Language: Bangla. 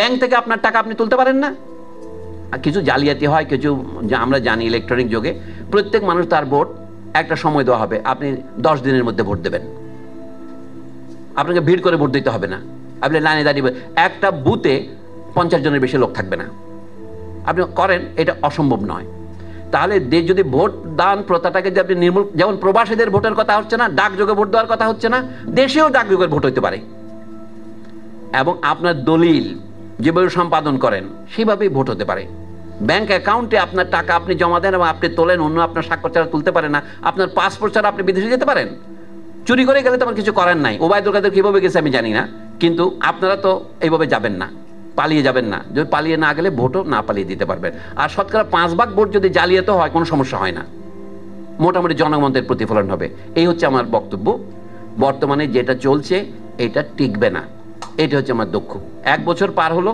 ব্যাংক থেকে আপনার টাকা আপনি তুলতে পারেন না। কিছু জালিয়াতি হয়, কিছু আমরা জানি ইলেকট্রনিক যুগে প্রত্যেক মানুষ তার ভোট একটা সময় দেওয়া হবে, আপনি 10 দিনের মধ্যে ভোট দেবেন, আপনাকে ভিড় করে ভোট দিতে হবে না, আপনি লাইনে দাঁড়িয়ে একটা বুথে 50 জনের বেশি লোক থাকবে না, আপনি করেন, এটা অসম্ভব নয়। তাহলে যদি ভোট দান প্রথাটাকে যে আপনি নির্মূল, যেমন প্রবাসীদের ভোটের কথা হচ্ছে না, ডাকযোগে ভোট দেওয়ার কথা হচ্ছে না, দেশেও ডাকযোগের ভোট হইতে পারে, এবং আপনার দলিল যেভাবে সম্পাদন করেন সেভাবেই ভোট হতে পারে। ব্যাংক অ্যাকাউন্টে আপনার টাকা আপনি জমা দেন এবং আপনি তোলেন, অন্য আপনার স্বাক্ষর ছাড়া তুলতে পারে না, আপনার পাসপোর্ট ছাড়া আপনি বিদেশে যেতে পারেন। চুরি করে গেলে তো আমার কিছু করার নাই, ওবায়দুল কাদের কীভাবে গেছে আমি জানি না, কিন্তু আপনারা তো এইভাবে যাবেন না, পালিয়ে যাবেন না। যদি পালিয়ে না গেলে ভোটও না পালিয়ে দিতে পারবেন। আর শতকরা 5 ভাগ ভোট যদি জালিয়াতি হয় কোনো সমস্যা হয় না, মোটামুটি জনগণের প্রতিফলন হবে। এই হচ্ছে আমার বক্তব্য। বর্তমানে যেটা চলছে এটা টিকবে না, এটা হচ্ছে আমার দুঃখ। 1 বছর পার হলো,